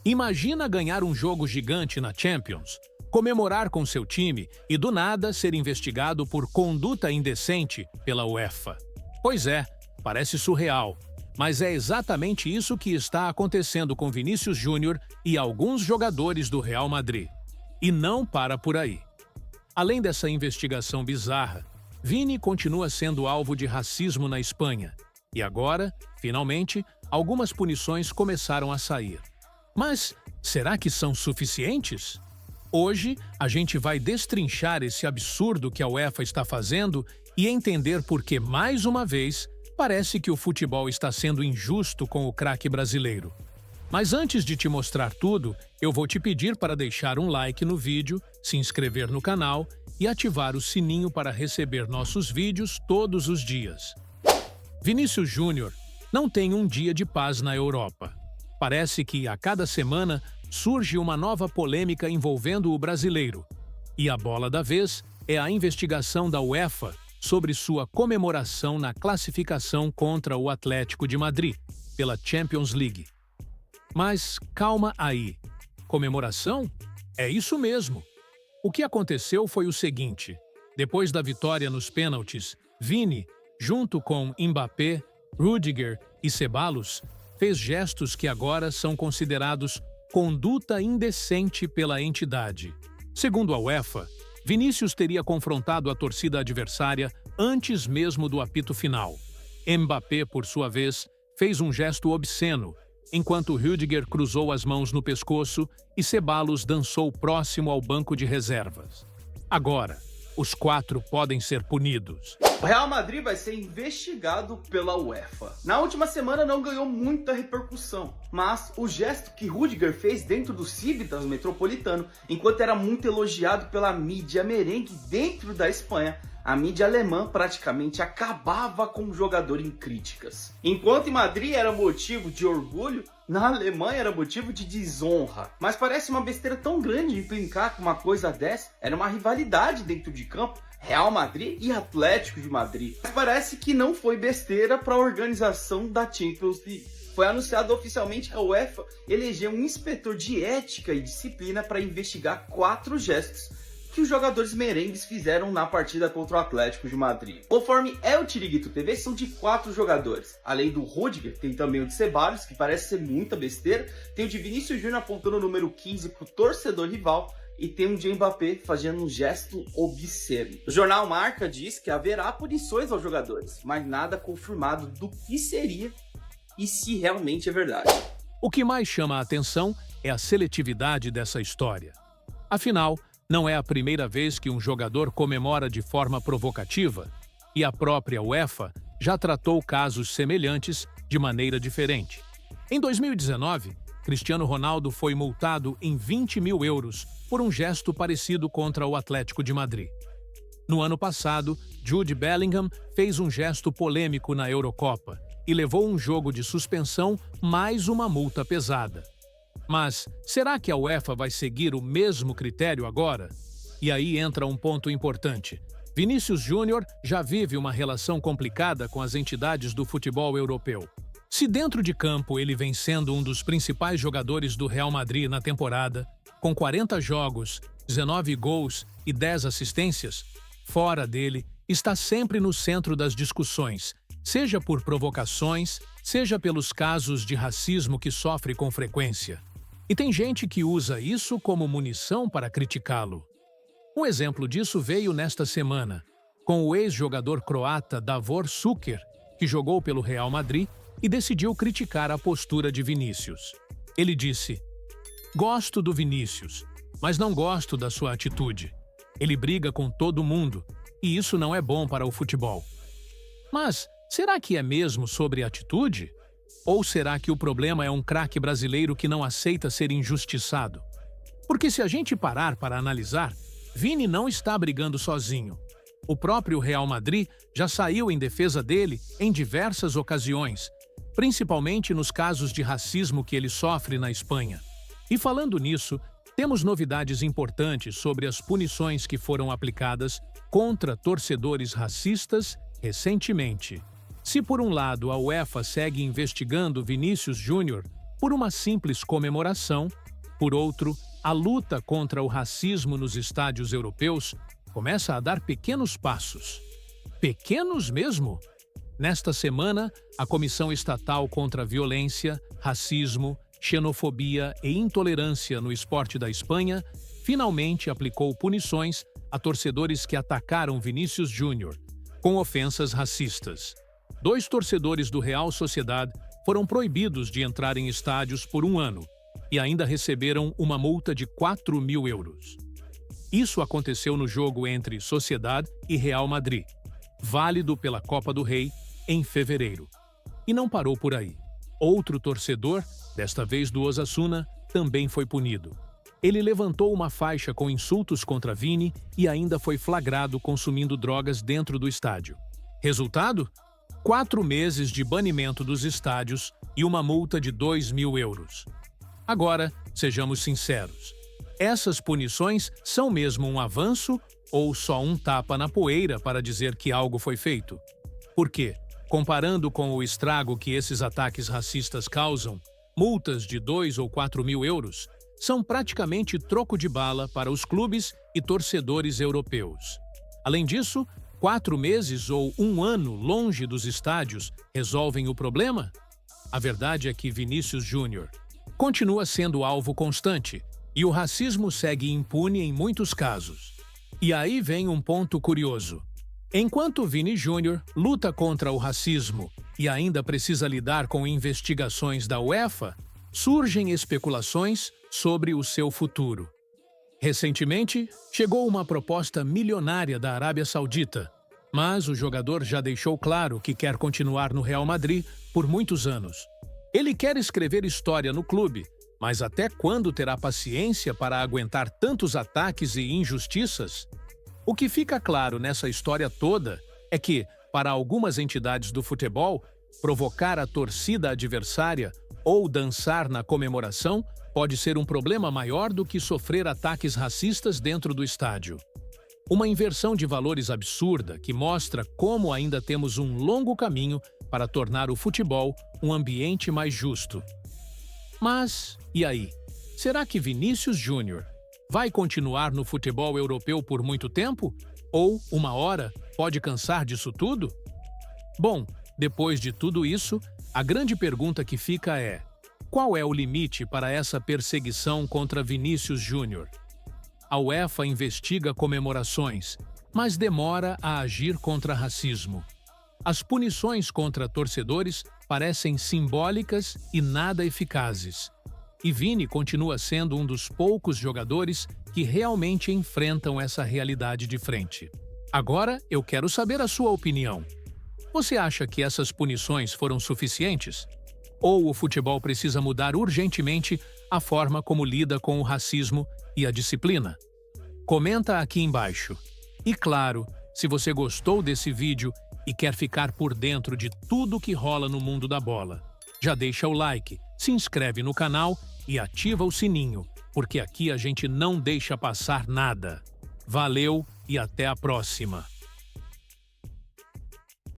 Imagina ganhar um jogo gigante na Champions, comemorar com seu time e do nada ser investigado por conduta indecente pela UEFA. Pois é, parece surreal, mas é exatamente isso que está acontecendo com Vinícius Júnior e alguns jogadores do Real Madrid. E não para por aí. Além dessa investigação bizarra, Vini continua sendo alvo de racismo na Espanha. E agora, finalmente, algumas punições começaram a sair. Mas será que são suficientes? Hoje, a gente vai destrinchar esse absurdo que a UEFA está fazendo e entender por que, mais uma vez, parece que o futebol está sendo injusto com o craque brasileiro. Mas antes de te mostrar tudo, eu vou te pedir para deixar um like no vídeo, se inscrever no canal e ativar o sininho para receber nossos vídeos todos os dias. Vinícius Júnior não tem um dia de paz na Europa. Parece que a cada semana surge uma nova polêmica envolvendo o brasileiro. E a bola da vez é a investigação da UEFA sobre sua comemoração na classificação contra o Atlético de Madrid, pela Champions League. Mas calma aí. Comemoração? É isso mesmo. O que aconteceu foi o seguinte. Depois da vitória nos pênaltis, Vini, junto com Mbappé, Rüdiger e Ceballos, fez gestos que agora são considerados conduta indecente pela entidade. Segundo a UEFA, Vinícius teria confrontado a torcida adversária antes mesmo do apito final. Mbappé, por sua vez, fez um gesto obsceno, enquanto Rüdiger cruzou as mãos no pescoço e Ceballos dançou próximo ao banco de reservas. Agora, os quatro podem ser punidos. O Real Madrid vai ser investigado pela UEFA. Na última semana não ganhou muita repercussão, mas o gesto que Rüdiger fez dentro do Civitas Metropolitano, enquanto era muito elogiado pela mídia merengue dentro da Espanha, a mídia alemã praticamente acabava com o jogador em críticas. Enquanto em Madrid era motivo de orgulho, na Alemanha era motivo de desonra. Mas parece uma besteira tão grande implicar com uma coisa dessa. Era uma rivalidade dentro de campo, Real Madrid e Atlético de Madrid. Mas parece que não foi besteira para a organização da Champions League. Foi anunciado oficialmente que a UEFA elegeu um inspetor de ética e disciplina para investigar 4 gestos que os jogadores merengues fizeram na partida contra o Atlético de Madrid. Conforme é o Tiriguito TV, são de 4 jogadores. Além do Rüdiger, tem também o de Ceballos, que parece ser muita besteira. Tem o de Vinícius Júnior apontando o número 15 para o torcedor rival. E tem um de Mbappé fazendo um gesto obsceno. O jornal Marca diz que haverá punições aos jogadores, mas nada confirmado do que seria e se realmente é verdade. O que mais chama a atenção é a seletividade dessa história. Afinal, não é a primeira vez que um jogador comemora de forma provocativa, e a própria UEFA já tratou casos semelhantes de maneira diferente. Em 2019, Cristiano Ronaldo foi multado em 20 mil euros por um gesto parecido contra o Atlético de Madrid. No ano passado, Jude Bellingham fez um gesto polêmico na Eurocopa e levou um jogo de suspensão mais uma multa pesada. Mas será que a UEFA vai seguir o mesmo critério agora? E aí entra um ponto importante. Vinícius Júnior já vive uma relação complicada com as entidades do futebol europeu. Se dentro de campo ele vem sendo um dos principais jogadores do Real Madrid na temporada, com 40 jogos, 19 gols e 10 assistências, fora dele está sempre no centro das discussões, seja por provocações, seja pelos casos de racismo que sofre com frequência. E tem gente que usa isso como munição para criticá-lo. Um exemplo disso veio nesta semana, com o ex-jogador croata Davor Šuker, que jogou pelo Real Madrid e decidiu criticar a postura de Vinícius. Ele disse: "Gosto do Vinícius, mas não gosto da sua atitude. Ele briga com todo mundo, e isso não é bom para o futebol." Mas será que é mesmo sobre atitude? Ou será que o problema é um craque brasileiro que não aceita ser injustiçado? Porque se a gente parar para analisar, Vini não está brigando sozinho. O próprio Real Madrid já saiu em defesa dele em diversas ocasiões, principalmente nos casos de racismo que ele sofre na Espanha. E falando nisso, temos novidades importantes sobre as punições que foram aplicadas contra torcedores racistas recentemente. Se por um lado a UEFA segue investigando Vinícius Júnior, por uma simples comemoração. Por outro, a luta contra o racismo nos estádios europeus começa a dar pequenos passos. Pequenos mesmo? Nesta semana, a Comissão Estatal contra a Violência, Racismo, Xenofobia e Intolerância no Esporte da Espanha finalmente aplicou punições a torcedores que atacaram Vinícius Júnior, com ofensas racistas. 2 torcedores do Real Sociedad foram proibidos de entrar em estádios por 1 ano e ainda receberam uma multa de 4.000 euros. Isso aconteceu no jogo entre Sociedad e Real Madrid, válido pela Copa do Rei, em fevereiro. E não parou por aí. Outro torcedor, desta vez do Osasuna, também foi punido. Ele levantou uma faixa com insultos contra Vini e ainda foi flagrado consumindo drogas dentro do estádio. Resultado? 4 meses de banimento dos estádios e uma multa de 2.000 euros. Agora, sejamos sinceros. Essas punições são mesmo um avanço ou só um tapa na poeira para dizer que algo foi feito? Por quê? Comparando com o estrago que esses ataques racistas causam, multas de 2 ou 4.000 euros são praticamente troco de bala para os clubes e torcedores europeus. Além disso, 4 meses ou 1 ano longe dos estádios resolvem o problema? A verdade é que Vinícius Júnior continua sendo alvo constante e o racismo segue impune em muitos casos. E aí vem um ponto curioso. Enquanto Vini Júnior luta contra o racismo e ainda precisa lidar com investigações da UEFA, surgem especulações sobre o seu futuro. Recentemente, chegou uma proposta milionária da Arábia Saudita, mas o jogador já deixou claro que quer continuar no Real Madrid por muitos anos. Ele quer escrever história no clube, mas até quando terá paciência para aguentar tantos ataques e injustiças? O que fica claro nessa história toda é que, para algumas entidades do futebol, provocar a torcida adversária ou dançar na comemoração pode ser um problema maior do que sofrer ataques racistas dentro do estádio. Uma inversão de valores absurda que mostra como ainda temos um longo caminho para tornar o futebol um ambiente mais justo. Mas, e aí? Será que Vinícius Júnior vai continuar no futebol europeu por muito tempo? Ou, uma hora, pode cansar disso tudo? Bom, depois de tudo isso, a grande pergunta que fica é: qual é o limite para essa perseguição contra Vinícius Júnior? A UEFA investiga comemorações, mas demora a agir contra racismo. As punições contra torcedores parecem simbólicas e nada eficazes. E Vini continua sendo um dos poucos jogadores que realmente enfrentam essa realidade de frente. Agora, eu quero saber a sua opinião. Você acha que essas punições foram suficientes? Ou o futebol precisa mudar urgentemente a forma como lida com o racismo e a disciplina? Comenta aqui embaixo. E claro, se você gostou desse vídeo e quer ficar por dentro de tudo que rola no mundo da bola, já deixa o like, se inscreve no canal e ativa o sininho, porque aqui a gente não deixa passar nada. Valeu e até a próxima!